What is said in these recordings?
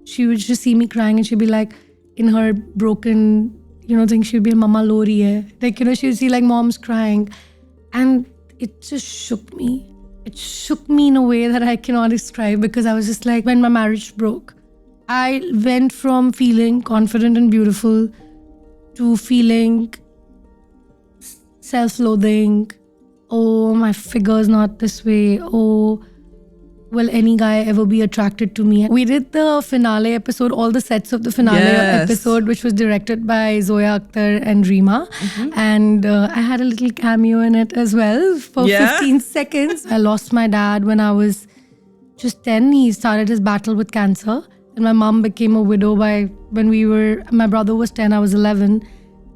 she would just see me crying and she'd be like, in her broken, thing, she'd be, Mama Lori hai. Like, she would see like mom's crying. And it just shook me. It shook me in a way that I cannot describe, because I was just like, when my marriage broke, I went from feeling confident and beautiful to feeling self-loathing. Oh, my figure's not this way. Oh, will any guy ever be attracted to me? We did the finale episode, all the sets of the finale episode, which was directed by Zoya Akhtar and Reema. And I had a little cameo in it as well for 15 seconds. I lost my dad when I was just 10. He started his battle with cancer. And my mom became a widow my brother was 10, I was 11.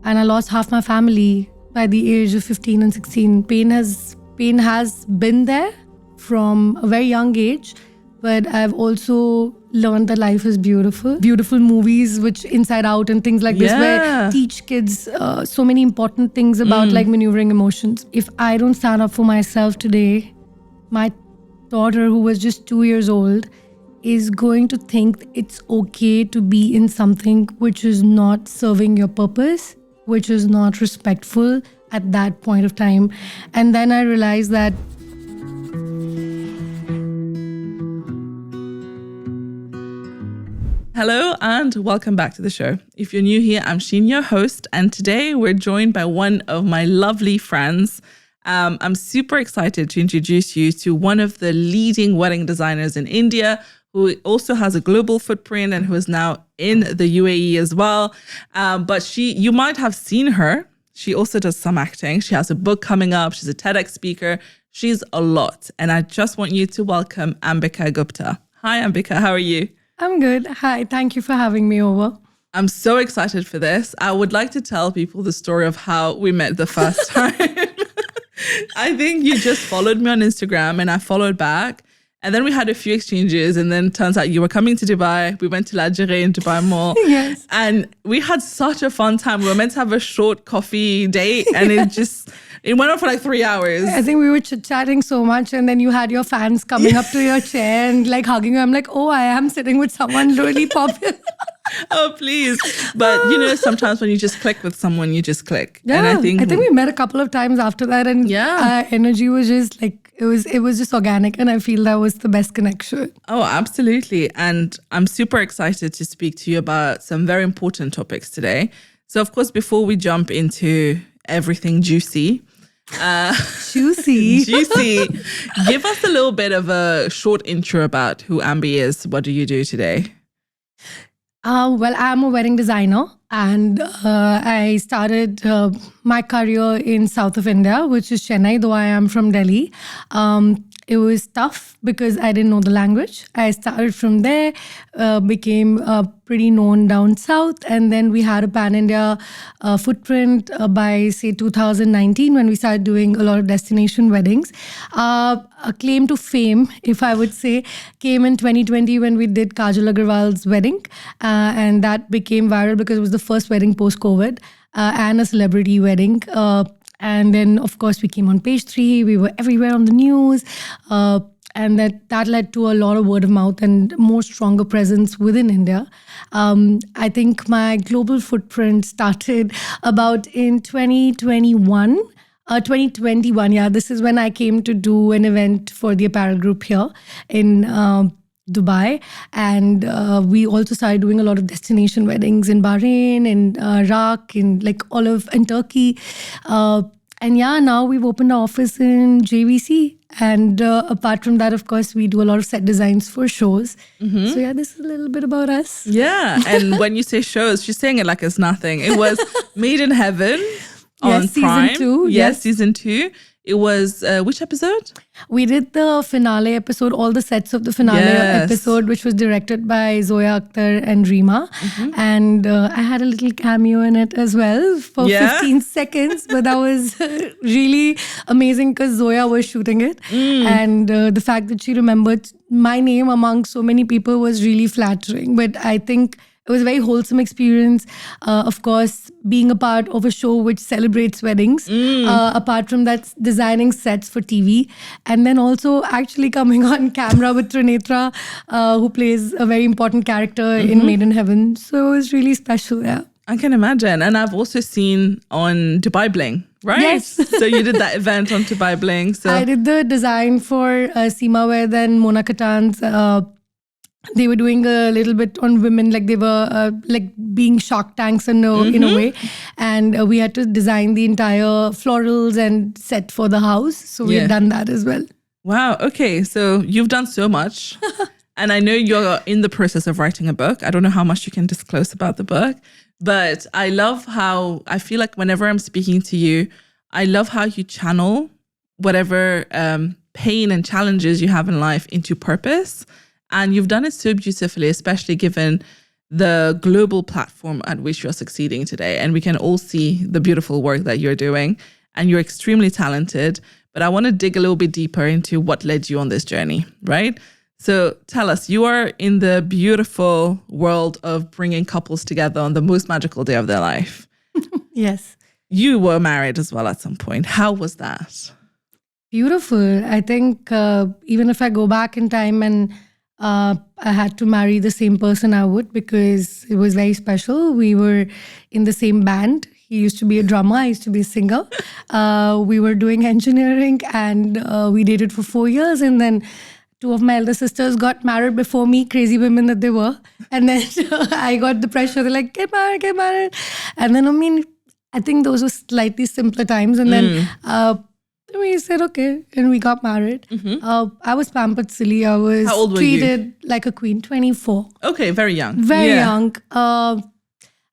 And I lost half my family by the age of 15 and 16. Pain has been there from a very young age, but I've also learned that life is beautiful. Beautiful movies, which Inside Out and things like this, where teach kids so many important things about like maneuvering emotions. If I don't stand up for myself today, my daughter, who was just 2 years old, is going to think it's okay to be in something which is not serving your purpose, which is not respectful at that point of time. And then I realized that Hello and welcome back to the show. If you're new here, I'm Sheen, your host, and today we're joined by one of my lovely friends. I'm super excited to introduce you to one of the leading wedding designers in India, who also has a global footprint and who is now in the UAE as well. But you might have seen her. She also does some acting. She has a book coming up. She's a TEDx speaker. She's a lot. And I just want you to welcome Ambika Gupta. Hi, Ambika. How are you? I'm good. Hi. Thank you for having me over. I'm so excited for this. I would like to tell people the story of how we met the first time. I think you just followed me on Instagram and I followed back. And then we had a few exchanges, and then turns out you were coming to Dubai. We went to La Jarrah in Dubai Mall. Yes. And we had such a fun time. We were meant to have a short coffee date, and it went on for like 3 hours. I think we were chit-chatting so much, and then you had your fans coming up to your chair and like hugging you. I'm like, oh, I am sitting with someone really popular. Oh, please. But sometimes when you just click with someone, you just click. Yeah, and I think we met a couple of times after that, and our energy was just like, it was just organic, and I feel that was the best connection. Oh, absolutely. And I'm super excited to speak to you about some very important topics today. So, of course, before we jump into everything juicy, juicy, give us a little bit of a short intro about who Ambi is. What do you do today? Well, I'm a wedding designer, and I started my career in south of India, which is Chennai, though I am from Delhi. It was tough because I didn't know the language. I started from there, became pretty known down south, and then we had a pan-India footprint by, say, 2019 when we started doing a lot of destination weddings. A claim to fame, if I would say, came in 2020 when we did Kajal Agarwal's wedding, and that became viral because it was the first wedding post-COVID and a celebrity wedding. And then, of course, we came on page 3. We were everywhere on the news. And that led to a lot of word of mouth and more stronger presence within India. I think my global footprint started about in 2021. 2021, yeah. This is when I came to do an event for the apparel group here in Dubai. And we also started doing a lot of destination weddings in Bahrain, in Iraq, in Turkey. And yeah, now we've opened our office in JVC. And apart from that, of course, we do a lot of set designs for shows. So yeah, this is a little bit about us. Yeah. And when you say shows, she's saying it like it's nothing. It was Made in Heaven on Prime. Season 2. Yes, season 2. It was, which episode? We did the finale episode, all the sets of the finale episode, which was directed by Zoya Akhtar and Reema. And I had a little cameo in it as well for 15 seconds. But that was really amazing because Zoya was shooting it. And the fact that she remembered my name among so many people was really flattering. But I think it was a very wholesome experience. Of course, being a part of a show which celebrates weddings, apart from that, designing sets for TV, and then also actually coming on camera with Trinetra, who plays a very important character in Made in Heaven. So it was really special, yeah. I can imagine. And I've also seen on Dubai Bling, right? Yes. So you did that event on Dubai Bling. So I did the design for Seema Ved and Mona Katan's. They were doing a little bit on women, like they were like being Shark Tanks in a way. And we had to design the entire florals and set for the house. So we had done that as well. Wow. Okay. So you've done so much. And I know you're in the process of writing a book. I don't know how much you can disclose about the book. But I love how, I feel like whenever I'm speaking to you, I love how you channel whatever pain and challenges you have in life into purpose. And you've done it so beautifully, especially given the global platform at which you're succeeding today. And we can all see the beautiful work that you're doing. And you're extremely talented. But I want to dig a little bit deeper into what led you on this journey, right? So tell us, you are in the beautiful world of bringing couples together on the most magical day of their life. Yes. You were married as well at some point. How was that? Beautiful. I think even if I go back in time and I had to marry the same person, I would, because it was very special. We were in the same band. He used to be a drummer. I used to be a singer. We were doing engineering and we dated for 4 years. And then 2 of my elder sisters got married before me, crazy women that they were. And then I got the pressure. They're like, get married, get married. And then, I think those were slightly simpler times. And then we said, okay. And we got married. I was pampered silly. I was How old were treated like a queen, 24. Okay, very young. Very young. There are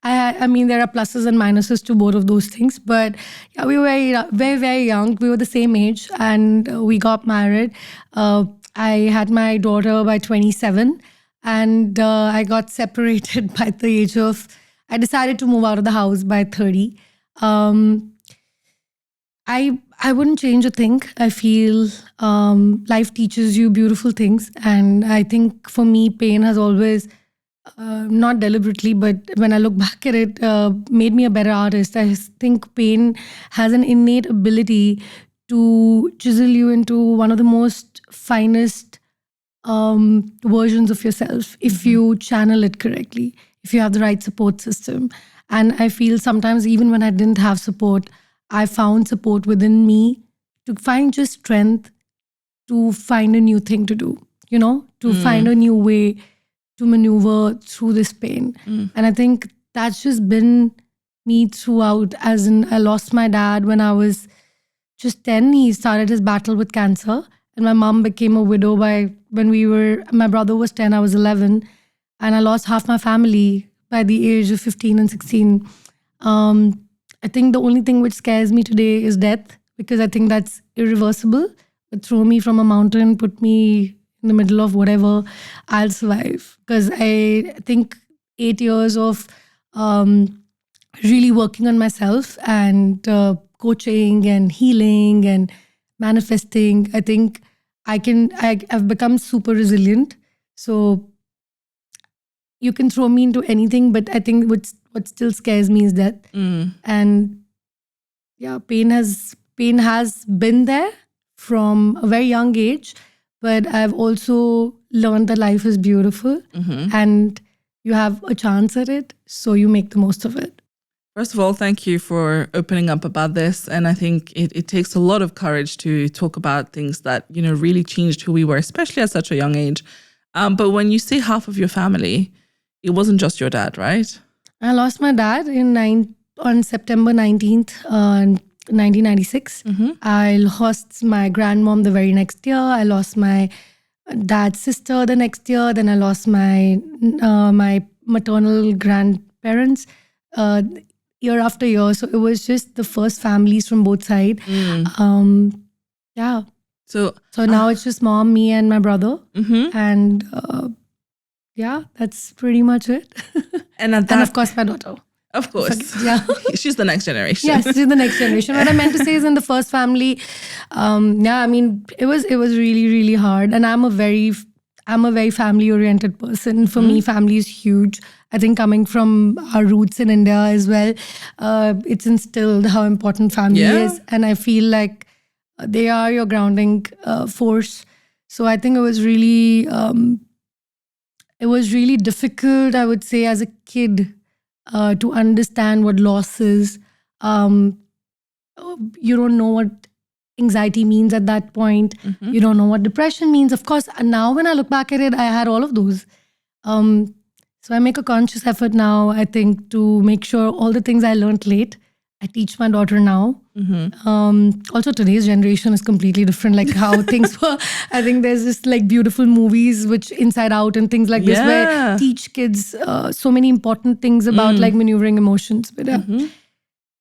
pluses and minuses to both of those things. But yeah, we were very, very young. We were the same age and we got married. I had my daughter by 27 and I got separated by the age of, I decided to move out of the house by 30. I wouldn't change a thing. I feel life teaches you beautiful things. And I think for me, pain has always, not deliberately, but when I look back at it, made me a better artist. I think pain has an innate ability to chisel you into one of the most finest versions of yourself if you channel it correctly, if you have the right support system. And I feel sometimes even when I didn't have support, I found support within me to find just strength to find a new thing to do, to find a new way to maneuver through this pain. And I think that's just been me throughout, as in I lost my dad when I was just 10. He started his battle with cancer. And my mom became a widow my brother was 10, I was 11. And I lost half my family by the age of 15 and 16. I think the only thing which scares me today is death, because I think that's irreversible. But throw me from a mountain, put me in the middle of whatever, I'll survive. Because I think 8 years of really working on myself and coaching and healing and manifesting, I think I've become super resilient. So you can throw me into anything, but I think what still scares me is death. And yeah, pain has been there from a very young age, but I've also learned that life is beautiful and you have a chance at it, so you make the most of it. First of all, thank you for opening up about this. And I think it takes a lot of courage to talk about things that, really changed who we were, especially at such a young age. But when you say half of your family, it wasn't just your dad, right? I lost my dad on September 19th, 1996. I lost my grandmom the very next year. I lost my dad's sister the next year. Then I lost my maternal grandparents year after year. So it was just the first families from both sides. Yeah. So now it's just mom, me, and my brother. And yeah, that's pretty much it. And of course, my daughter. Of course. Yeah. She's the next generation. Yes, she's the next generation. What I meant to say is in the first family, it was really, really hard. And I'm a very family-oriented person. For me, family is huge. I think coming from our roots in India as well, it's instilled how important family is. And I feel like they are your grounding force. So I think it was really difficult, I would say, as a kid to understand what loss is. You don't know what anxiety means at that point. You don't know what depression means. Of course, now when I look back at it, I had all of those. So I make a conscious effort now, I think, to make sure all the things I learned late, I teach my daughter now. Also, today's generation is completely different, like how things were. I think there's just like beautiful movies, which Inside Out and things like this, where teach kids so many important things about like maneuvering emotions. But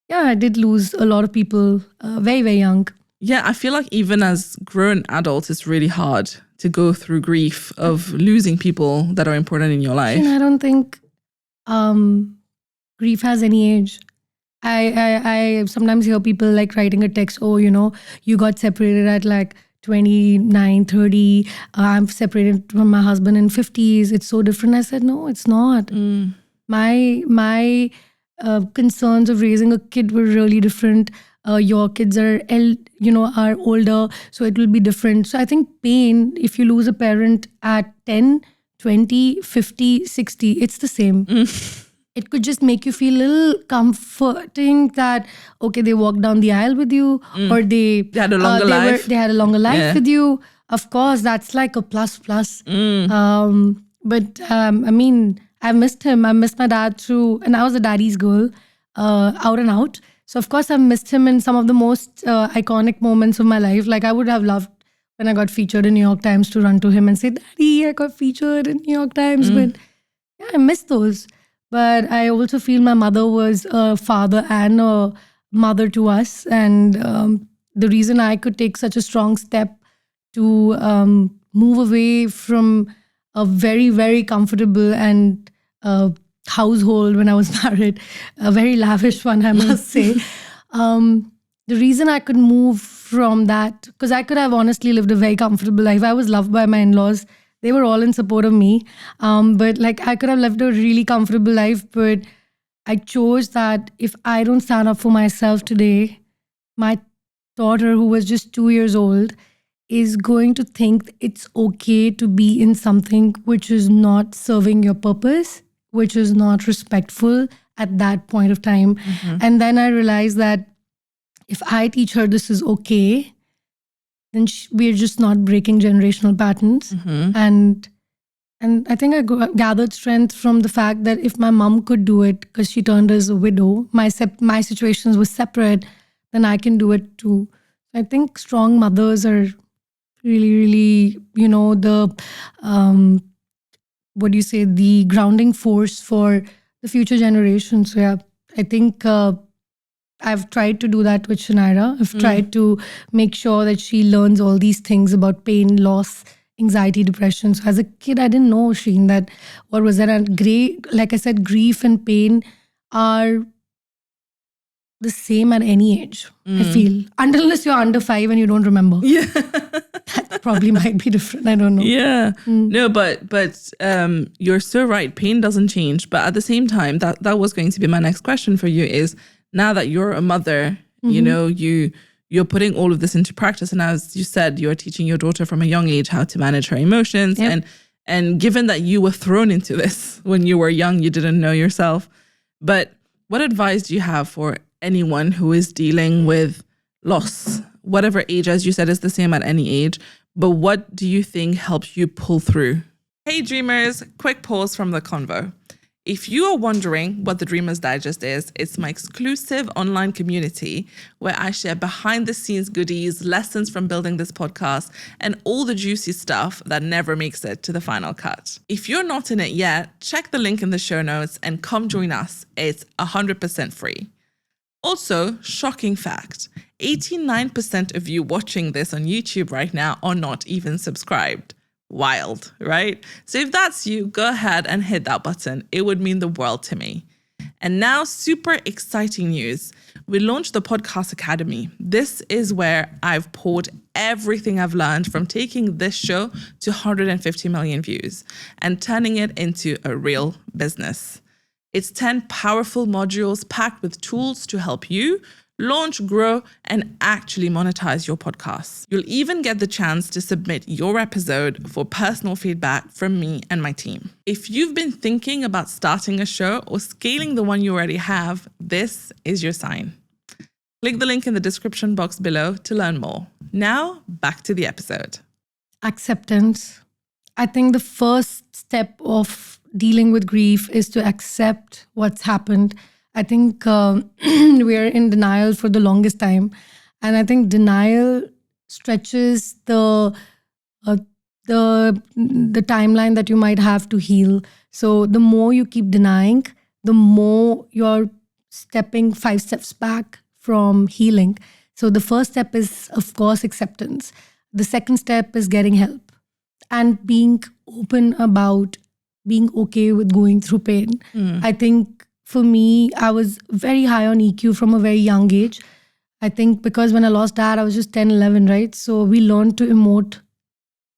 yeah, I did lose a lot of people very, very young. Yeah, I feel like even as grown adults, it's really hard to go through grief of losing people that are important in your life. I don't think grief has any age. I sometimes hear people like writing a text, oh, you got separated at like 29, 30. I'm separated from my husband in 50s. It's so different. I said, no, it's not. My concerns of raising a kid were really different. Your kids are older, so it will be different. So I think pain, if you lose a parent at 10, 20, 50, 60, it's the same. It could just make you feel a little comforting that, okay, they walked down the aisle with you, or they had a longer life. They had a longer life with you. Of course, that's like a plus. But I mean, I missed him. I missed my dad too. And I was a daddy's girl, out and out. So of course, I missed him in some of the most iconic moments of my life. Like I would have loved when I got featured in New York Times to run to him and say, Daddy, I got featured in New York Times. But yeah, I missed those. But I also feel my mother was a father and a mother to us. And the reason I could take such a strong step to move away from a very, very comfortable and household when I was married, a very lavish one, I must say. The reason I could move from that, because I could have honestly lived a very comfortable life. I was loved by my in-laws. They were all in support of me. But like I could have lived a really comfortable life, but I chose that if I don't stand up for myself today, my daughter, who was just 2 years old, is going to think it's okay to be in something which is not serving your purpose, which is not respectful at that point of time. And then I realized that if I teach her this is okay, then we're just not breaking generational patterns. And I think I gathered strength from the fact that if my mom could do it because she turned as a widow, my situations were separate, then I can do it too. I think strong mothers are really, really, the the grounding force for the future generations. So yeah, I think I've tried to do that with Shanaira. I've tried to make sure that she learns all these things about pain, loss, anxiety, depression. So as a kid, I didn't know, Sheen, that what was that? And like I said, grief and pain are the same at any age, I feel. Unless you're under 5 and you don't remember. Yeah. That probably might be different. I don't know. Yeah. No, but you're so right. Pain doesn't change. But at the same time, that was going to be my next question for you is, now that you're a mother, you're putting all of this into practice. And as you said, you're teaching your daughter from a young age how to manage her emotions. Yep. And given that you were thrown into this when you were young, you didn't know yourself. But what advice do you have for anyone who is dealing with loss, whatever age? As you said, is the same at any age. But what do you think helps you pull through? Hey, dreamers, quick pause from the convo. If you are wondering what the Dreamers Digest is, it's my exclusive online community where I share behind the scenes goodies, lessons from building this podcast, and all the juicy stuff that never makes it to the final cut. If you're not in it yet, check the link in the show notes and come join us. It's 100% free. Also, shocking fact, 89% of you watching this on YouTube right now are not even subscribed. Wild, right? So if that's you, go ahead and hit that button. It would mean the world to me. And now, super exciting news. We launched the Podcast Academy. This is where I've poured everything I've learned from taking this show to 150 million views and turning it into a real business. It's 10 powerful modules packed with tools to help you launch, grow, and actually monetize your podcasts. You'll even get the chance to submit your episode for personal feedback from me and my team. If you've been thinking about starting a show or scaling the one you already have, this is your sign. Click the link in the description box below to learn more. Now, back to the episode. Acceptance. I think the first step of dealing with grief is to accept what's happened. I think we are in denial for the longest time. And I think denial stretches the timeline that you might have to heal. So the more you keep denying, the more you're stepping 5 steps back from healing. So the first step is, of course, acceptance. The second step is getting help and being open about being okay with going through pain. I think for me, I was very high on EQ from a very young age. I think because when I lost dad, I was just 10, 11, right? So we learned to emote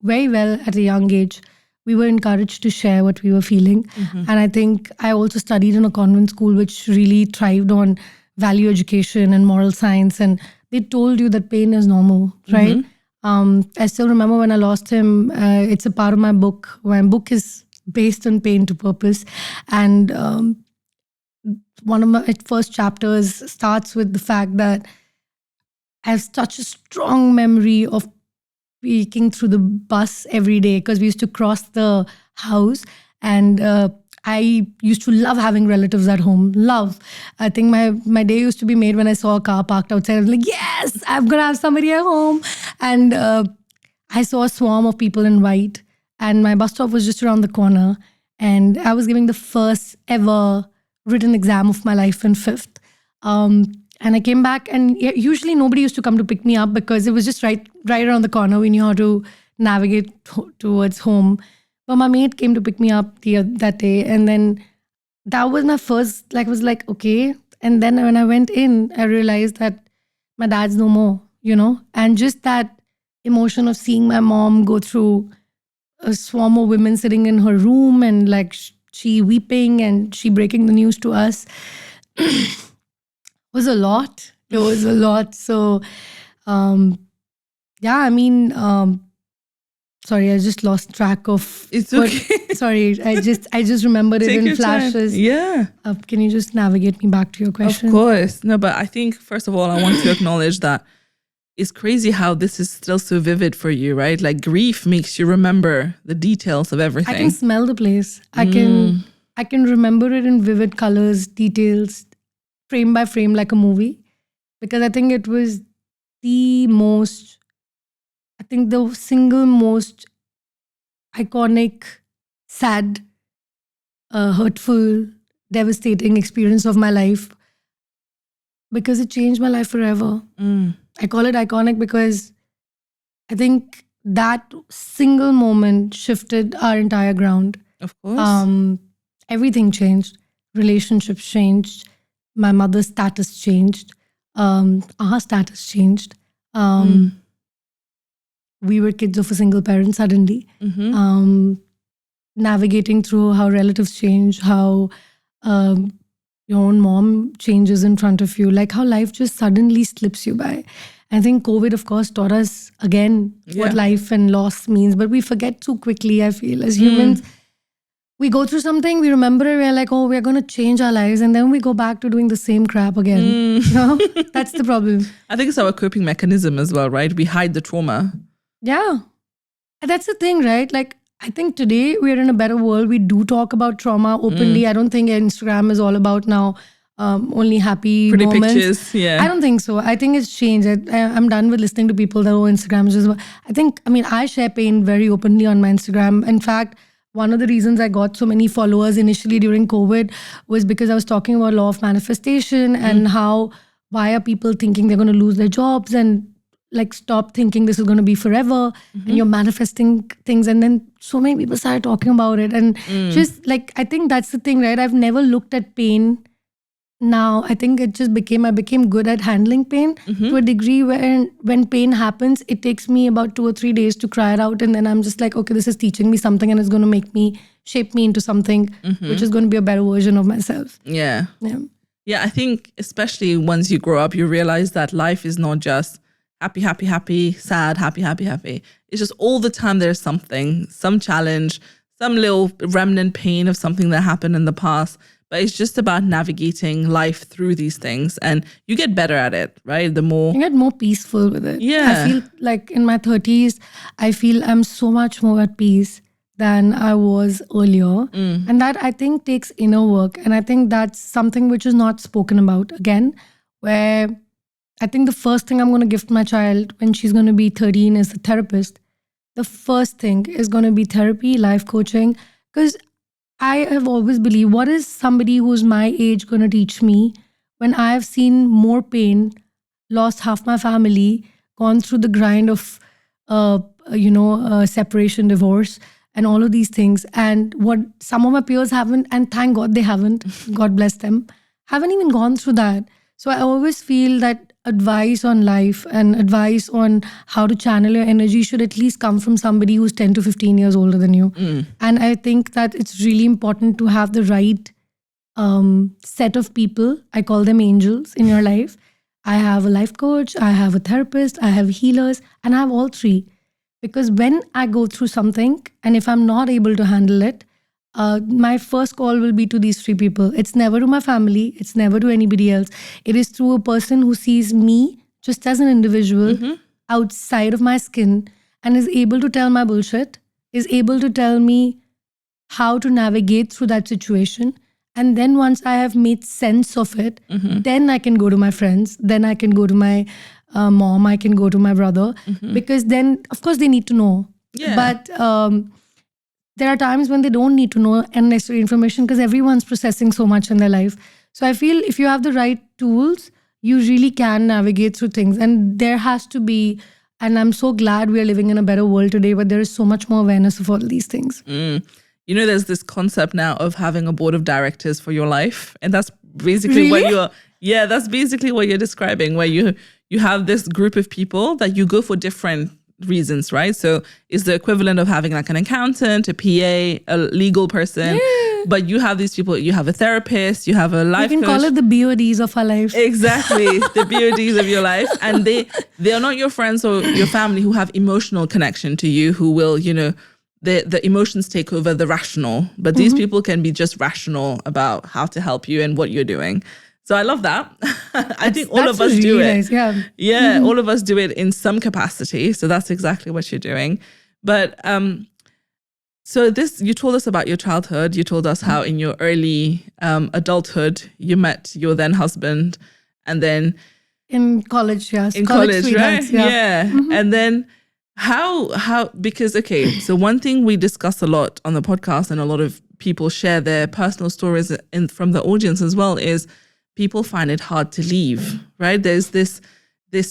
very well at a young age. We were encouraged to share what we were feeling. And I think I also studied in a convent school, which really thrived on value education and moral science. And they told you that pain is normal, right? I still remember when I lost him, it's a part of my book. My book is based on pain to purpose. And one of my first chapters starts with the fact that I have such a strong memory of peeking through the bus every day because we used to cross the house, and I used to love having relatives at home. Love. I think my day used to be made when I saw a car parked outside. I was like, yes, I'm going to have somebody at home. And I saw a swarm of people in white, and my bus stop was just around the corner. And I was giving the first ever written exam of my life in 5th. And I came back, and usually nobody used to come to pick me up because it was just right around the corner. We knew how to navigate towards home. But my mate came to pick me up that day. And then that was my first, I was like, okay. And then when I went in, I realized that my dad's no more, and just that emotion of seeing my mom go through a swarm of women sitting in her room and she weeping and she breaking the news to us was a lot. It was a lot. So, sorry, I just lost track of. It's okay. Sorry, I just remembered it in flashes. Time. Yeah. Can you just navigate me back to your question? Of course. No, but I think, first of all, I want to acknowledge that it's crazy how this is still so vivid for you, right? Like grief makes you remember the details of everything. I can smell the place. I can remember it in vivid colors, details, frame by frame, like a movie. Because I think it was the single most iconic, sad, hurtful, devastating experience of my life. Because it changed my life forever. I call it iconic because I think that single moment shifted our entire ground. Of course. Everything changed. Relationships changed. My mother's status changed. Our status changed. We were kids of a single parent suddenly. Navigating through how relatives change, how your own mom changes in front of you, like how life just suddenly slips you by. I think COVID, of course, taught us again what life and loss means, but we forget too quickly, I feel. As humans, we go through something, we remember it, we're like, oh, we're going to change our lives, and then we go back to doing the same crap again. That's the problem. I think it's our coping mechanism as well, right? We hide the trauma. Yeah. And that's the thing, right? Like, I think today we're in a better world. We do talk about trauma openly. I don't think Instagram is all about now only happy pretty moments. Pictures, yeah. I don't think so. I think it's changed. I'm done with listening to people that, Instagram is just... I share pain very openly on my Instagram. In fact, one of the reasons I got so many followers initially during COVID was because I was talking about law of manifestation and why are people thinking they're going to lose their jobs and stop thinking this is going to be forever and you're manifesting things. And then so many people started talking about it. And just I think that's the thing, right? I've never looked at pain now I think it just I became good at handling pain to a degree where when pain happens, it takes me about 2 or 3 days to cry it out. And then I'm just like, okay, this is teaching me something and it's going to shape me into something which is going to be a better version of myself. Yeah. Yeah. Yeah, I think especially once you grow up, you realize that life is not just happy, happy, happy, sad, happy, happy, happy. It's just all the time there's something, some challenge, some little remnant pain of something that happened in the past. But it's just about navigating life through these things, and you get better at it, right? The more I get more peaceful with it. Yeah. I feel like in my 30s, I feel I'm so much more at peace than I was earlier. And that I think takes inner work. And I think that's something which is not spoken about again, where I think the first thing I'm going to gift my child when she's going to be 13 is a therapist. The first thing is going to be therapy, life coaching, because I have always believed, what is somebody who's my age going to teach me when I have seen more pain, lost half my family, gone through the grind of, separation, divorce, and all of these things. And what some of my peers haven't, and thank God they haven't, God bless them, haven't even gone through that. So I always feel that advice on life and advice on how to channel your energy should at least come from somebody who's 10 to 15 years older than you. And I think that it's really important to have the right set of people. I call them angels in your life. I have a life coach, I have a therapist, I have healers, and I have all three. Because when I go through something and if I'm not able to handle it, my first call will be to these three people. It's never to my family. It's never to anybody else. It is through a person who sees me just as an individual outside of my skin and is able to tell my bullshit, is able to tell me how to navigate through that situation. And then once I have made sense of it, then I can go to my friends. Then I can go to my mom. I can go to my brother. Because then, of course, they need to know. Yeah. But there are times when they don't need to know unnecessary information because everyone's processing so much in their life. So I feel if you have the right tools, you really can navigate through things. And there has to be, and I'm so glad we are living in a better world today, but there is so much more awareness of all these things. You know, there's this concept now of having a board of directors for your life. And that's basically that's basically what you're describing, where you have this group of people that you go for different reasons, right? So it's the equivalent of having like an accountant, a PA, a legal person. But you have these people, you have a therapist, you have a life coach. You can call it the BODs of our life. Exactly, the BODs of your life. And they are not your friends or your family who have emotional connection to you, who will, the emotions take over the rational. But these people can be just rational about how to help you and what you're doing. So I love that. I think all of us really do it. nice, yeah. Yeah, all of us do it in some capacity. So that's exactly what you're doing. But so you told us about your childhood. You told us how in your early adulthood, you met your then husband, and then in college, yes. In college, right? sweethearts, yeah. And then how, because, okay, so one thing we discuss a lot on the podcast and a lot of people share their personal stories from the audience as well is people find it hard to leave, right? There's this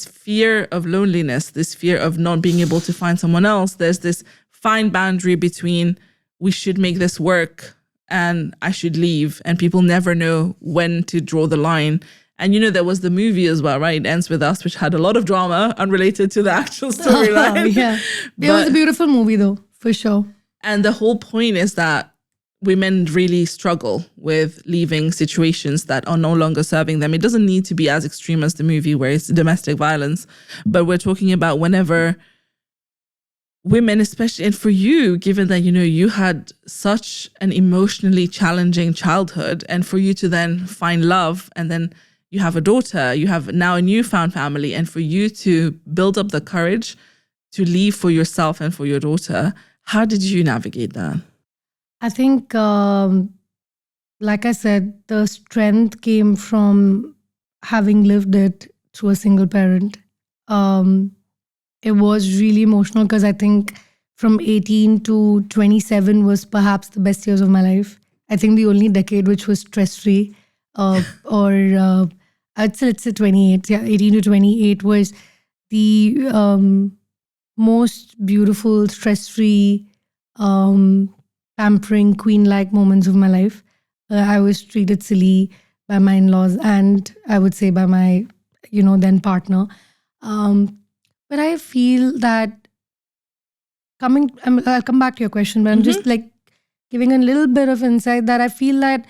fear of loneliness, this fear of not being able to find someone else. There's this fine boundary between we should make this work and I should leave, and people never know when to draw the line. And there was the movie as well, right? It Ends With Us, which had a lot of drama unrelated to the actual storyline. Yeah. It was a beautiful movie though, for sure. And the whole point is that women really struggle with leaving situations that are no longer serving them. It doesn't need to be as extreme as the movie where it's domestic violence, but we're talking about whenever women, especially, and for you, given that, you had such an emotionally challenging childhood, and for you to then find love, and then you have a daughter, you have now a newfound family, and for you to build up the courage to leave for yourself and for your daughter, how did you navigate that? I think, like I said, the strength came from having lived it through a single parent. It was really emotional because I think from 18 to 27 was perhaps the best years of my life. I think the only decade which was stress-free, let's say 28, 18 to 28 was the most beautiful, stress-free, pampering, queen-like moments of my life. I was treated silly by my in-laws, and I would say by my, then partner. But I feel that I'll come back to your question, but I'm just like giving a little bit of insight that I feel that,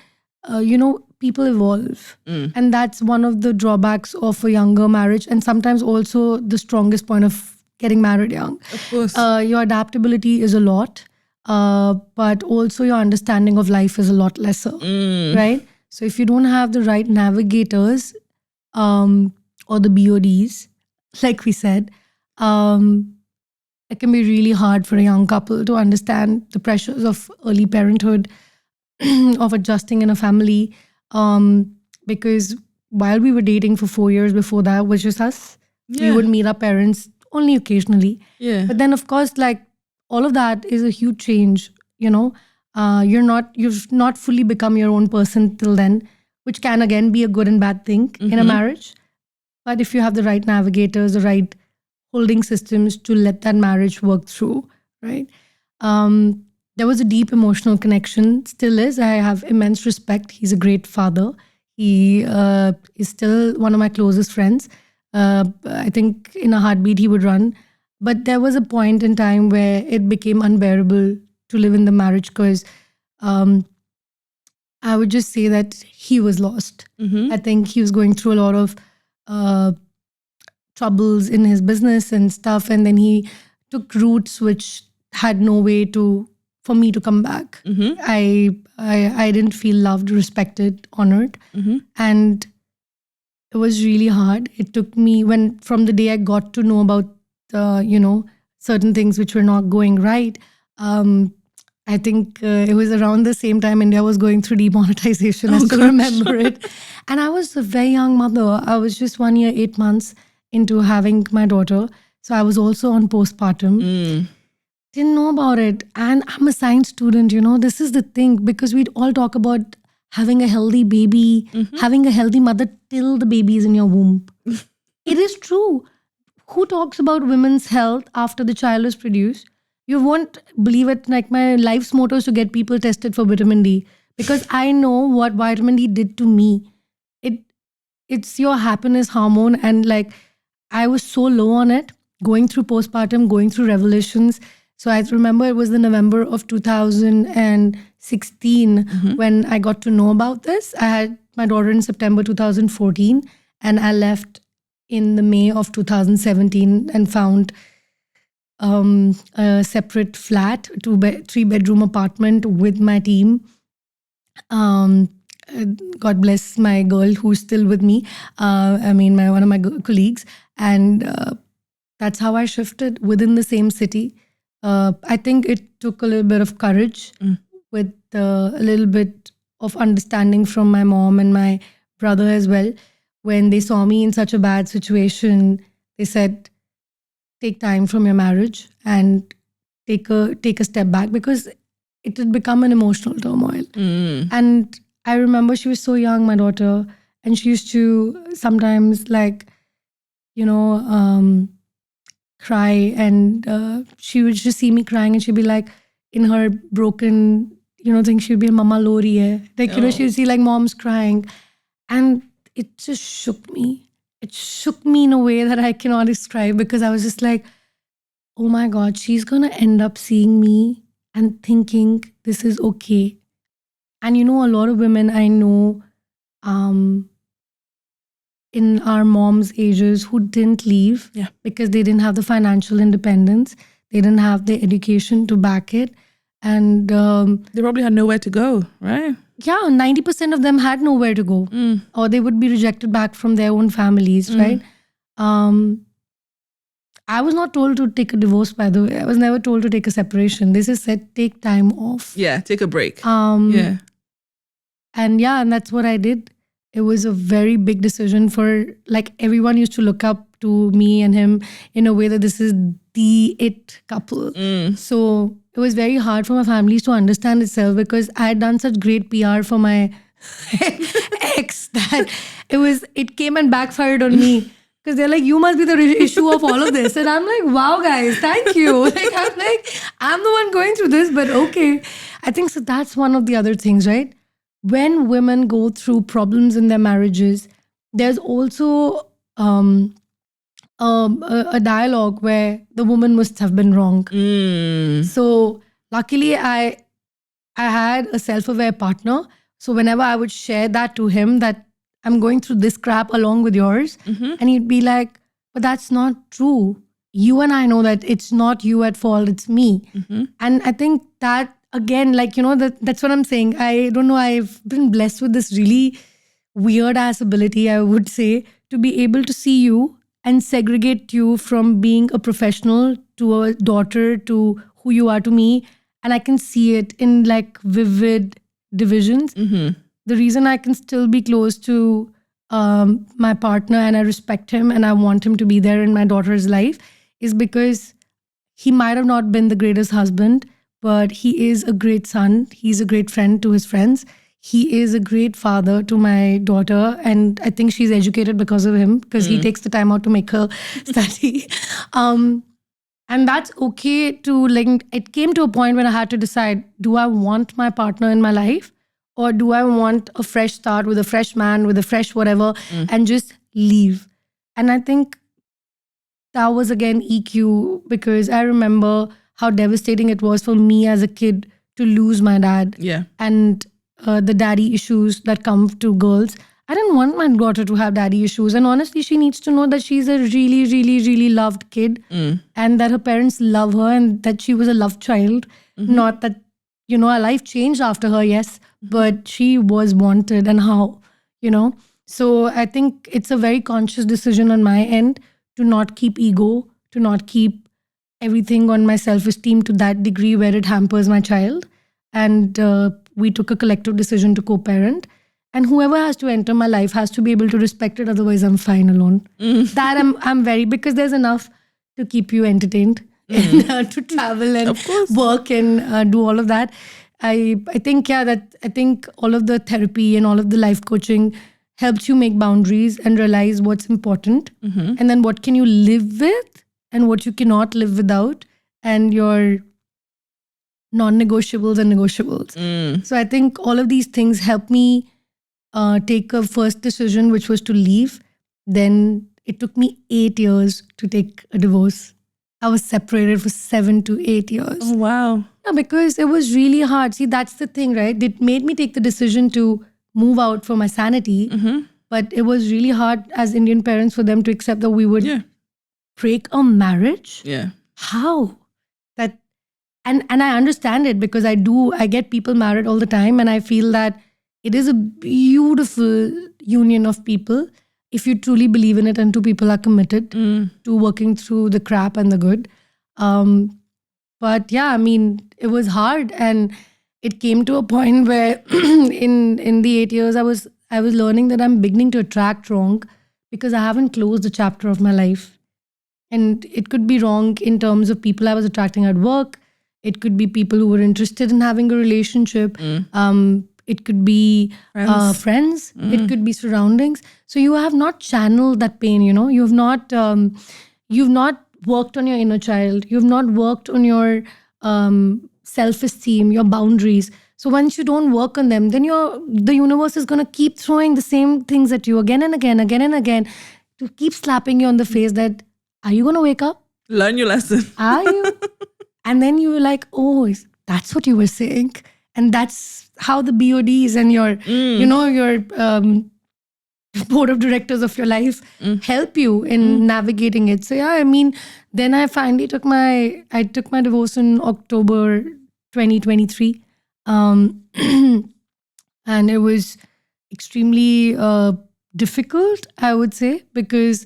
people evolve. And that's one of the drawbacks of a younger marriage, and sometimes also the strongest point of getting married young. Of course. Your adaptability is a lot, but also your understanding of life is a lot lesser, right? So if you don't have the right navigators or the BODs, like we said, it can be really hard for a young couple to understand the pressures of early parenthood, of adjusting in a family. Because while we were dating for 4 years before that, was just us. We would meet our parents only occasionally. Yeah. But then, of course, like all of that is a huge change. You've not fully become your own person till then, which can again be a good and bad thing in a marriage. But if you have the right navigators, the right holding systems to let that marriage work through, right? There was a deep emotional connection, still is. I have immense respect. He's a great father. He is still one of my closest friends. I think in a heartbeat he would run. But there was a point in time where it became unbearable to live in the marriage because I would just say that he was lost. I think he was going through a lot of troubles in his business and stuff. And then he took routes which had no way for me to come back. I didn't feel loved, respected, honored. And it was really hard. It took me from the day I got to know about certain things which were not going right. I think it was around the same time India was going through demonetization. I still remember it. And I was a very young mother. I was just 1 year, 8 months into having my daughter. So I was also on postpartum. Didn't know about it. And I'm a science student, this is the thing, because we'd all talk about having a healthy baby, having a healthy mother till the baby is in your womb. It is true. Who talks about women's health after the child is produced? You won't believe it. Like my life's motto is to get people tested for vitamin D, because I know what vitamin D did to me. It's your happiness hormone. And like I was so low on it, going through postpartum, going through revelations. So I remember it was the November of 2016 when I got to know about this. I had my daughter in September 2014 and I left in the May of 2017 and found a separate flat, 3-bedroom apartment with my team. God bless my girl who's still with me. One of my colleagues. And that's how I shifted within the same city. I think it took a little bit of courage with a little bit of understanding from my mom and my brother as well. When they saw me in such a bad situation, they said, take time from your marriage and take a step back, because it had become an emotional turmoil. And I remember she was so young, my daughter, and she used to sometimes cry, and she would just see me crying and she'd be like, in her broken, thing, she'd be, Mama lo rahi hai. She'd see like mom's crying. And it just shook me. It shook me in a way that I cannot describe, because I was just like, oh my God, she's going to end up seeing me and thinking this is okay. And a lot of women I know in our mom's ages who didn't leave because they didn't have the financial independence. They didn't have the education to back it. And they probably had nowhere to go, right? Yeah, 90% of them had nowhere to go, or they would be rejected back from their own families, right? I was not told to take a divorce, by the way. I was never told to take a separation. They just said, take time off. Yeah, take a break. And that's what I did. It was a very big decision for, like, everyone used to look up to me and him in a way that this is the it couple. So it was very hard for my families to understand itself, because I had done such great PR for my ex that it came and backfired on me. Because they're like, you must be the issue of all of this. And I'm like, wow, guys, thank you. I'm the one going through this, but okay. I think so that's one of the other things, right? when women go through problems in their marriages, there's also a dialogue where the woman must have been wrong. So luckily, I had a self-aware partner. So whenever I would share that to him, that I'm going through this crap along with yours, and he'd be like, but that's not true. You and I know that it's not you at fault, it's me. And I think that, again, like, that's what I'm saying. I don't know, I've been blessed with this really weird ass ability, I would say, to be able to see you and segregate you from being a professional to a daughter to who you are to me. And I can see it in like vivid divisions. The reason I can still be close to my partner and I respect him and I want him to be there in my daughter's life is because he might have not been the greatest husband, but he is a great son. He's a great friend to his friends. He is a great father to my daughter. And I think she's educated because of him, because he takes the time out to make her study. And that's okay to, like, it came to a point when I had to decide, do I want my partner in my life? Or do I want a fresh start with a fresh man, with a fresh whatever, and just leave? And I think that was, again, EQ, because I remember how devastating it was for me as a kid to lose my dad. Yeah. And the daddy issues that come to girls. I didn't want my daughter to have daddy issues. And honestly, she needs to know that she's a really, really, really loved kid and that her parents love her and that she was a loved child. Not that, her life changed after her, yes, but she was wanted and how, So I think it's a very conscious decision on my end to not keep ego, to not keep everything on my self-esteem to that degree where it hampers my child. And we took a collective decision to co-parent. And whoever has to enter my life has to be able to respect it. Otherwise, I'm fine alone. That I'm very, because there's enough to keep you entertained and to travel and work and do all of that. I think all of the therapy and all of the life coaching helps you make boundaries and realize what's important. And then what can you live with and what you cannot live without, and your non-negotiables and negotiables. So I think all of these things help me take a first decision, which was to leave. Then it took me 8 years to take a divorce. I was separated for 7 to 8 years. Oh, wow. Yeah, because it was really hard. See, that's the thing, right? It made me take the decision to move out for my sanity. But it was really hard as Indian parents for them to accept that we would break a marriage. Yeah. How? And I understand it, because I get people married all the time, and I feel that it is a beautiful union of people if you truly believe in it and two people are committed to working through the crap and the good. But yeah, I mean, it was hard, and it came to a point where in the 8 years I was learning that I'm beginning to attract wrong because I haven't closed the chapter of my life. And it could be wrong in terms of people I was attracting at work. It could be people who were interested in having a relationship. It could be friends. It could be surroundings. So you have not channeled that pain, You have not worked on your inner child. You have not worked on your self-esteem, your boundaries. So once you don't work on them, then the universe is going to keep throwing the same things at you again and again to keep slapping you on the face that, are you going to wake up? Learn your lesson. Are you? And then you were like, oh, that's what you were saying. And that's how the BODs and your, your board of directors of your life help you in navigating it. So yeah, I mean, then I finally took my divorce in October 2023. And it was extremely difficult, I would say, because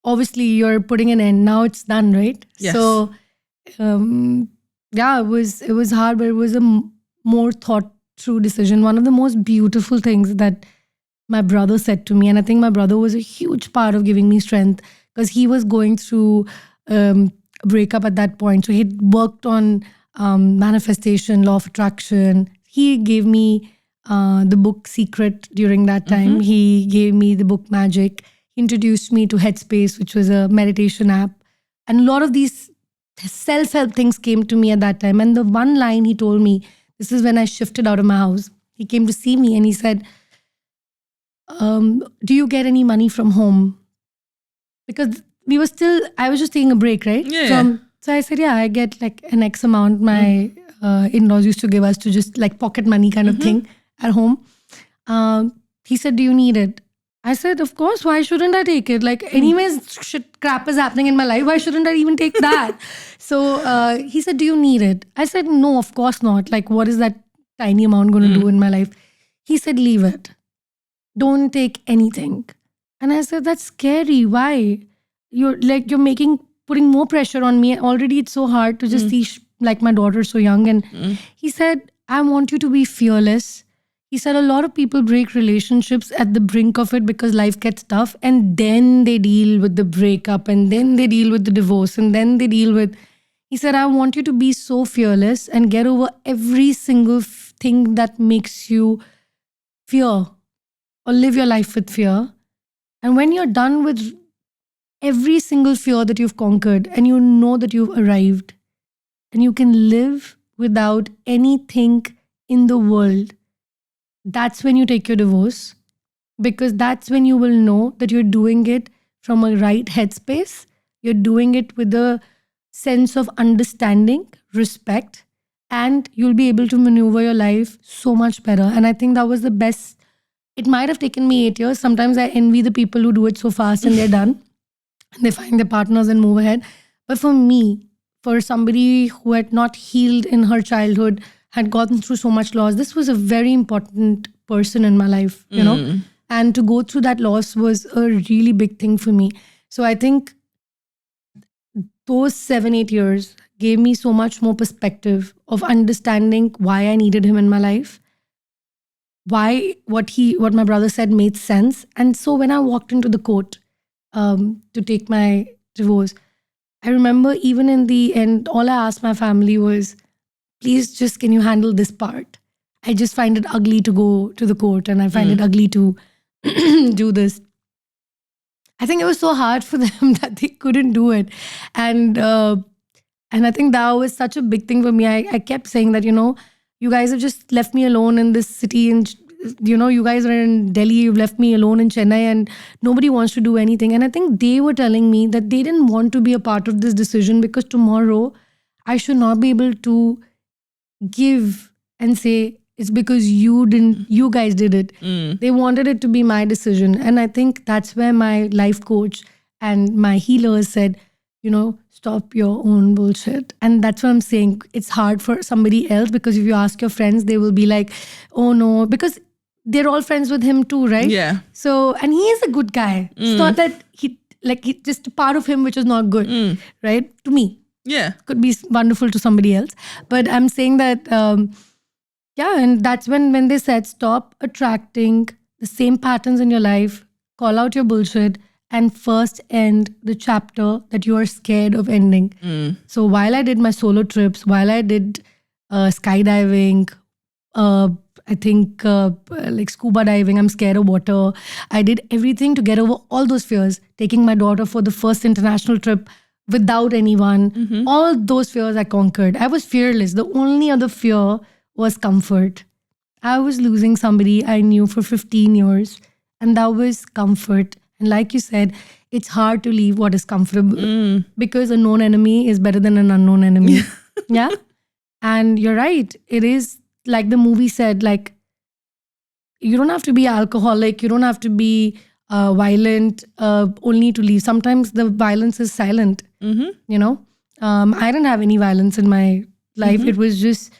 obviously you're putting an end. Now it's done, right? Yes. So yeah, it was hard, but it was a more thought through decision. One of the most beautiful things that my brother said to me, and I think my brother was a huge part of giving me strength, because he was going through a breakup at that point. So he'd worked on manifestation, law of attraction. He gave me the book Secret during that time. He gave me the book Magic. He introduced me to Headspace, which was a meditation app. And a lot of these self-help things came to me at that time. And the one line he told me, This is when I shifted out of my house. He came to see me and he said, do you get any money from home? Because I was just taking a break, right? Yeah. So I said, yeah, I get like an X amount. My in-laws used to give us to just like pocket money kind of thing at home. He said, do you need it? I said, of course, why shouldn't I take it? Like, anyways, crap is happening in my life. Why shouldn't I even take that? So he said, do you need it? I said, no, of course not. Like, what is that tiny amount going to do in my life? He said, leave it. Don't take anything. And I said, that's scary. Why? You're putting more pressure on me. Already it's so hard to just see like my daughter so young. And he said, I want you to be fearless. He said a lot of people break relationships at the brink of it because life gets tough, and then they deal with the breakup, and then they deal with the divorce, and then they deal with... He said, I want you to be so fearless and get over every single thing that makes you fear or live your life with fear. And when you're done with every single fear that you've conquered and you know that you've arrived and you can live without anything in the world, that's when you take your divorce, because that's when you will know that you're doing it from a right headspace. You're doing it with a sense of understanding, respect, and you'll be able to maneuver your life so much better. And I think that was the best. It might have taken me 8 years. Sometimes I envy the people who do it so fast and they're done. And they find their partners and move ahead. But for me, for somebody who had not healed in her childhood, had gotten through so much loss, this was a very important person in my life, you know. And to go through that loss was a really big thing for me. So I think those 7-8 years gave me so much more perspective of understanding why I needed him in my life, why what my brother said made sense. And so when I walked into the court to take my divorce, I remember even in the end, all I asked my family was, please just, can you handle this part? I just find it ugly to go to the court, and I find it ugly to do this. I think it was so hard for them that they couldn't do it. And I think that was such a big thing for me. I kept saying that, you guys have just left me alone in this city, and you guys are in Delhi, you've left me alone in Chennai, and nobody wants to do anything. And I think they were telling me that they didn't want to be a part of this decision, because tomorrow I should not be able to give and say it's because you guys did it. They wanted it to be my decision. And I think that's where my life coach and my healers said, stop your own bullshit. And that's what I'm saying. It's hard for somebody else, because if you ask your friends, they will be like, oh no, because they're all friends with him too, right? Yeah. So, and he is a good guy. It's not that he just a part of him which is not good, right? To me. Yeah. Could be wonderful to somebody else. But I'm saying that, and that's when they said, stop attracting the same patterns in your life, call out your bullshit, and first end the chapter that you are scared of ending. So while I did my solo trips, while I did skydiving, I think like scuba diving, I'm scared of water. I did everything to get over all those fears. Taking my daughter for the first international trip without anyone. All those fears I conquered. I was fearless. The only other fear was comfort. I was losing somebody I knew for 15 years, and that was comfort. And like you said, it's hard to leave what is comfortable because a known enemy is better than an unknown enemy. Yeah. And you're right. It is like the movie said, like, you don't have to be alcoholic. You don't have to be violent only to leave. Sometimes the violence is silent. I didn't have any violence in my life. It was just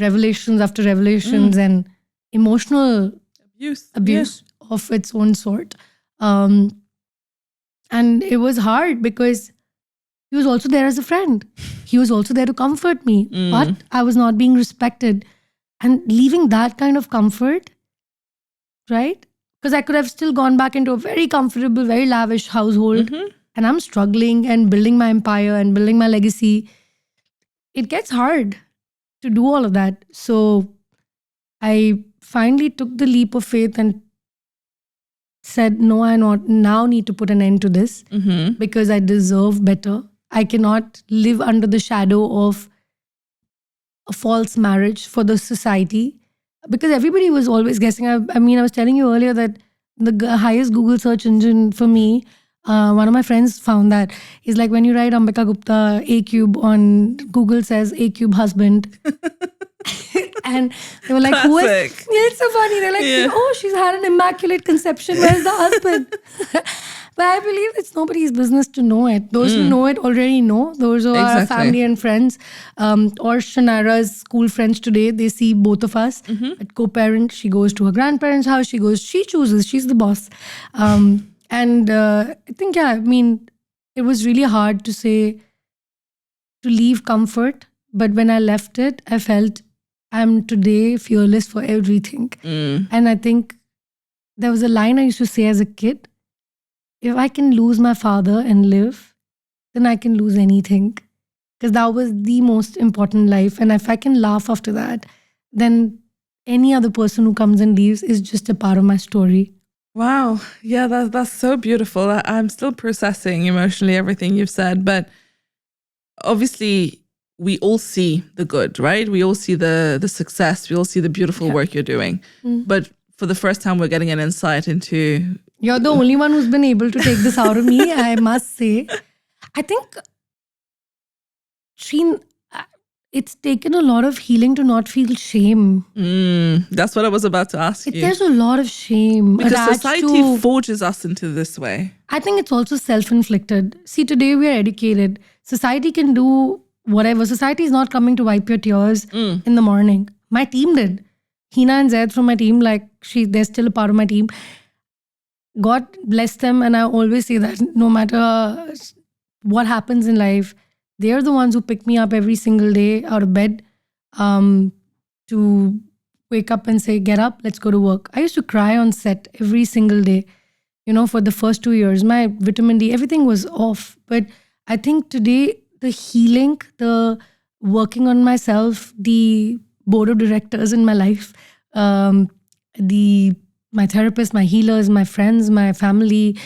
revelations after revelations and emotional abuse of its own sort. And it was hard because he was also there as a friend. He was also there to comfort me. But I was not being respected. And leaving that kind of comfort, right? Because I could have still gone back into a very comfortable, very lavish household. And I'm struggling and building my empire and building my legacy. It gets hard to do all of that. So I finally took the leap of faith and said, no, I now need to put an end to this because I deserve better. I cannot live under the shadow of a false marriage for the society, because everybody was always guessing. I mean, I was telling you earlier that the highest Google search engine for me, one of my friends found that, is like when you write Ambika Gupta A Cube on Google, says A Cube husband. And they were like, who is? Classic. Yeah, it's so funny. They're like, oh, she's had an immaculate conception. Where's the husband? But I believe it's nobody's business to know it. Those who know it already know. Those who are Exactly. family and friends, or Shanara's school friends today, they see both of us at co-parent. She goes to her grandparents' house. She chooses. She's the boss. And I think, I mean, it was really hard to say, to leave comfort. But when I left it, I felt I'm today fearless for everything. And I think there was a line I used to say as a kid: if I can lose my father and live, then I can lose anything. Because that was the most important life. And if I can laugh after that, then any other person who comes and leaves is just a part of my story. Wow. Yeah, that's so beautiful. I'm still processing emotionally everything you've said, but obviously we all see the good, right? We all see the success. We all see the beautiful work you're doing. But for the first time, we're getting an insight into... You're the only one who's been able to take this out of me, I must say. I think, Shreen, it's taken a lot of healing to not feel shame. That's what I was about to ask you. There's a lot of shame Because attached society to... forges us into this way. I think it's also self-inflicted. See, today we are educated. Society can do whatever. Society is not coming to wipe your tears in the morning. My team did. Hina and Zaid from my team, they're still a part of my team. God bless them. And I always say that no matter what happens in life, they're the ones who pick me up every single day out of bed to wake up and say, get up, let's go to work. I used to cry on set every single day. For the first 2 years, my vitamin D, everything was off. But I think today, the healing, the working on myself, the board of directors in my life, my therapists, my healers, my friends, my family,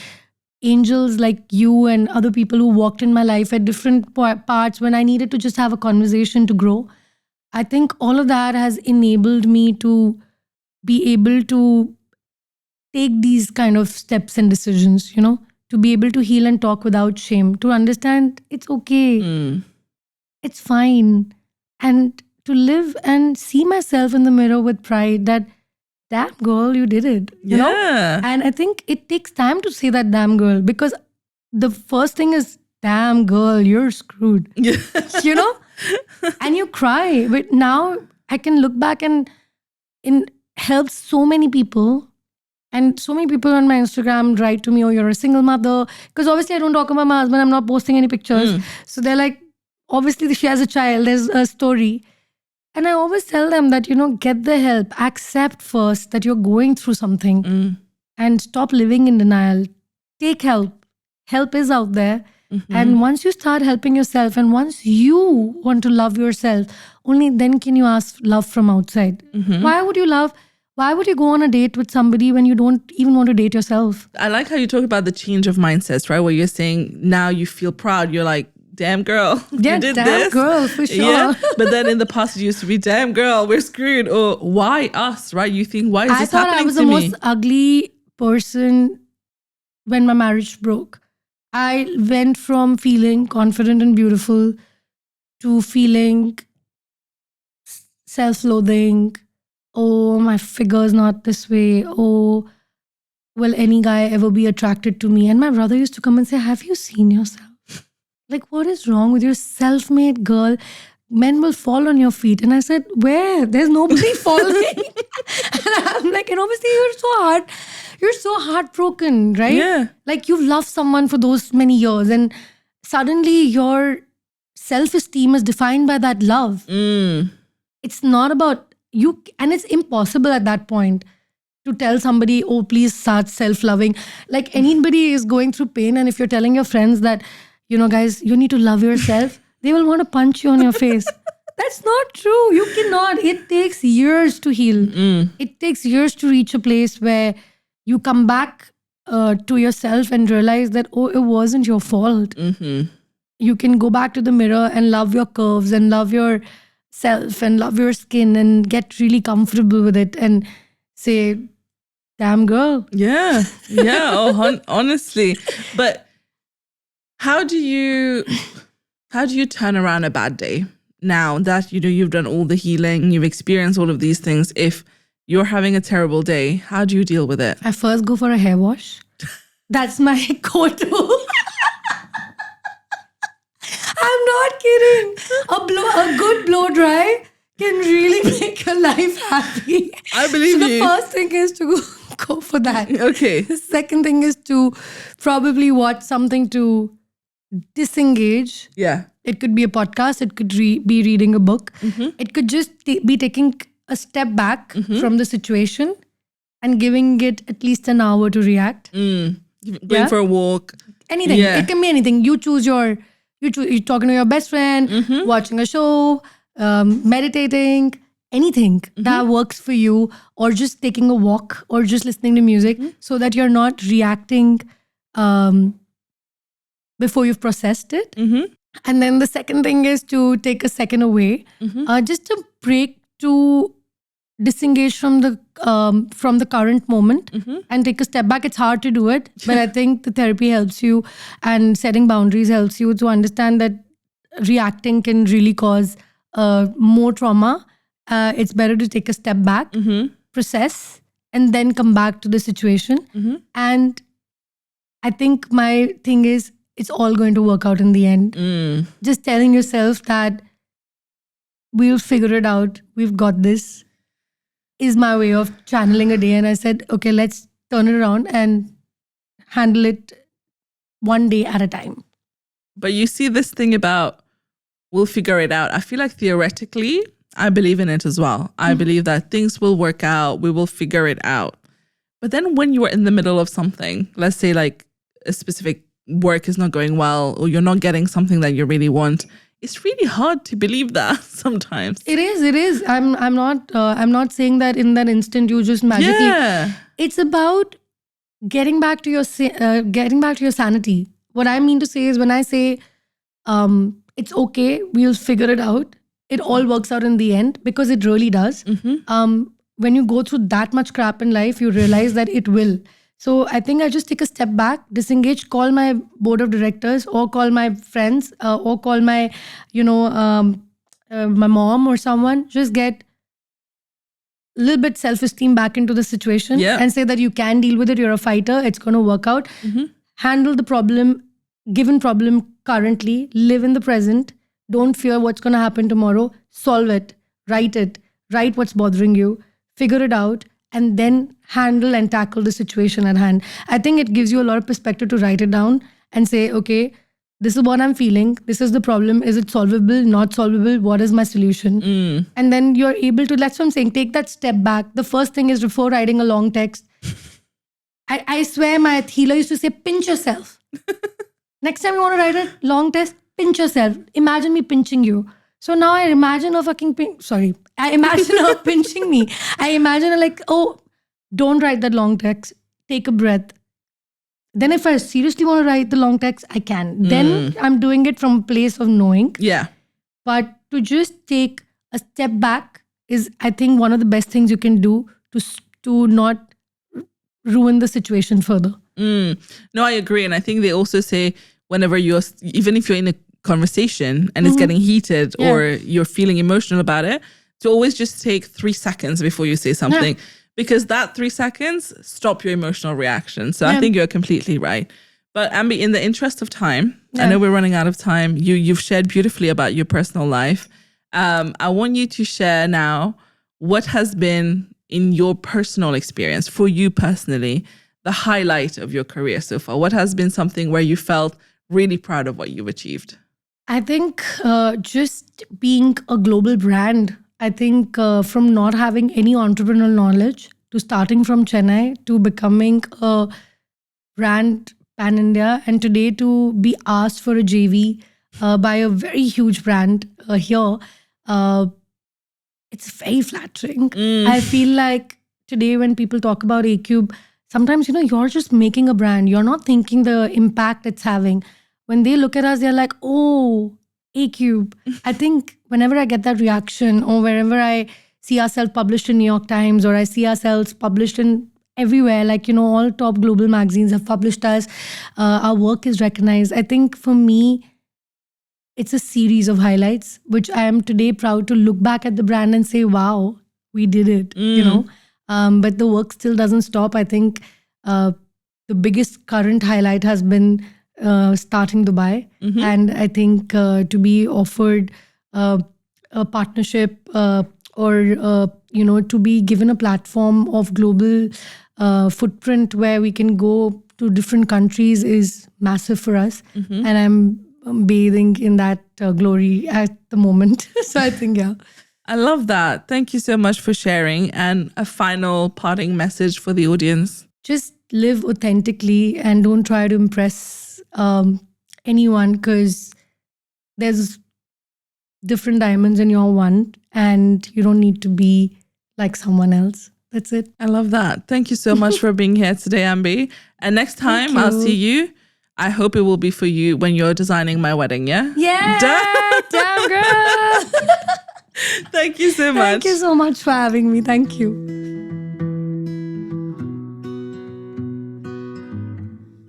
angels like you and other people who walked in my life at different parts when I needed to just have a conversation to grow. I think all of that has enabled me to be able to take these kind of steps and decisions, to be able to heal and talk without shame, to understand it's okay, it's fine, and to live and see myself in the mirror with pride that, damn girl, you did it, you know? And I think it takes time to say that, damn girl, because the first thing is, damn girl, you're screwed, and you cry. But now I can look back and it helps so many people. And so many people on my Instagram write to me, oh, you're a single mother. Because obviously I don't talk about my husband. I'm not posting any pictures. So they're like, obviously she has a child. There's a story. And I always tell them that, get the help. Accept first that you're going through something. And stop living in denial. Take help. Help is out there. And once you start helping yourself and once you want to love yourself, only then can you ask love from outside. Why would you go on a date with somebody when you don't even want to date yourself? I like how you talk about the change of mindsets, right? Where you're saying now you feel proud. You're like, damn girl, Yeah, you did damn this. girl, for sure. Yeah, but then in the past it used to be, damn girl, we're screwed. Or why us, right? You think, why is I this thought happening I was to the me? most ugly person when my marriage broke. I went from feeling confident and beautiful to feeling self-loathing. Oh, my figure's not this way. Oh, will any guy ever be attracted to me? And my brother used to come and say, have you seen yourself? Like, what is wrong with your self-made girl? Men will fall on your feet. And I said, where? There's nobody falling. And I'm like, and obviously you're so heartbroken, right? Yeah. Like you've loved someone for those many years and suddenly your self-esteem is defined by that love. It's not about you, and it's impossible at that point to tell somebody, oh, please start self-loving. Like anybody is going through pain, and if you're telling your friends that, guys, you need to love yourself, they will want to punch you on your face. That's not true. You cannot. It takes years to heal. It takes years to reach a place where you come back to yourself and realize that, oh, it wasn't your fault. You can go back to the mirror and love your curves and love your self and love your skin and get really comfortable with it and say, damn girl. Yeah. Yeah. Oh, honestly. But how do you turn around a bad day now that you've done all the healing, you've experienced all of these things? If you're having a terrible day, how do you deal with it? I first go for a hair wash. That's my go-to. I'm not kidding. A good blow dry can really make your life happy. I believe so you. The first thing is to go for that. Okay. The second thing is to probably watch something to disengage. Yeah. It could be a podcast. It could be reading a book. It could just be taking a step back from the situation and giving it at least an hour to react. Going for a walk. Anything. Yeah. It can be anything. You're talking to your best friend, watching a show, meditating, anything that works for you, or just taking a walk or just listening to music so that you're not reacting before you've processed it. And then the second thing is to take a second away, just to break, to disengage from the current moment and take a step back. It's hard to do it, but I think the therapy helps you, and setting boundaries helps you to understand that reacting can really cause more trauma. It's better to take a step back, process, and then come back to the situation. And I think my thing is, it's all going to work out in the end. Just telling yourself that we'll figure it out, we've got this, is my way of channeling a day. And I said, okay, let's turn it around and handle it one day at a time. But you see this thing about we'll figure it out. I feel like theoretically, I believe in it as well. I believe that things will work out. We will figure it out. But then when you are in the middle of something, let's say like a specific work is not going well, or you're not getting something that you really want, it's really hard to believe that sometimes. It is. I'm not saying that in that instant you just magically. Yeah. It's about getting back to your sanity. What I mean to say is, when I say it's okay, we'll figure it out, it all works out in the end, because it really does. When you go through that much crap in life, you realize that it will. So I think I just take a step back, disengage, call my board of directors, or call my friends, or call my, my mom or someone. Just get a little bit self-esteem back into the situation and say that you can deal with it. You're a fighter. It's going to work out. Handle the given problem currently. Live in the present. Don't fear what's going to happen tomorrow. Solve it. Write what's bothering you. Figure it out. And then handle and tackle the situation at hand. I think it gives you a lot of perspective to write it down and say, okay, this is what I'm feeling. This is the problem. Is it solvable? Not solvable? What is my solution? And then you're able to, that's what I'm saying, take that step back. The first thing is, before writing a long text, I swear my healer used to say, pinch yourself. Next time you want to write a long text, pinch yourself. Imagine me pinching you. So now I imagine I imagine her pinching me. I imagine her like, oh, don't write that long text. Take a breath. Then if I seriously want to write the long text, I can. Then I'm doing it from a place of knowing. Yeah. But to just take a step back is, I think, one of the best things you can do to not ruin the situation further. No, I agree. And I think they also say, whenever even if you're in a conversation and it's getting heated or you're feeling emotional about it, to always just take 3 seconds before you say something, because that 3 seconds stop your emotional reaction. So I think you're completely right. But Ambi, in the interest of time, I know we're running out of time. You've shared beautifully about your personal life. I want you to share now what has been, in your personal experience, for you personally, the highlight of your career so far. What has been something where you felt really proud of what you've achieved? I think just being a global brand. I think from not having any entrepreneurial knowledge to starting from Chennai to becoming a brand pan-India, and today to be asked for a JV by a very huge brand here, it's very flattering. I feel like today when people talk about A-Cube, sometimes, you're just making a brand. You're not thinking the impact it's having. When they look at us, they're like, oh, A-Cube. I think whenever I get that reaction or wherever I see ourselves published in New York Times or I see ourselves published in everywhere, like, all top global magazines have published us, our work is recognized. I think for me, it's a series of highlights, which I am today proud to look back at the brand and say, wow, we did it, But the work still doesn't stop. I think the biggest current highlight has been starting Dubai. And I think to be offered a partnership or to be given a platform of global footprint where we can go to different countries is massive for us. And I'm bathing in that glory at the moment. So I think, yeah. I love that. Thank you so much for sharing. And a final parting message for the audience. Just live authentically and don't try to impress anyone, because there's different diamonds in your one and you don't need to be like someone else. That's it. I love that. Thank you so much for being here today, Ambi. And next time I'll see you, I hope it will be for you when you're designing my wedding, yeah? Yeah, damn girl. Thank you so much. Thank you so much for having me. Thank you.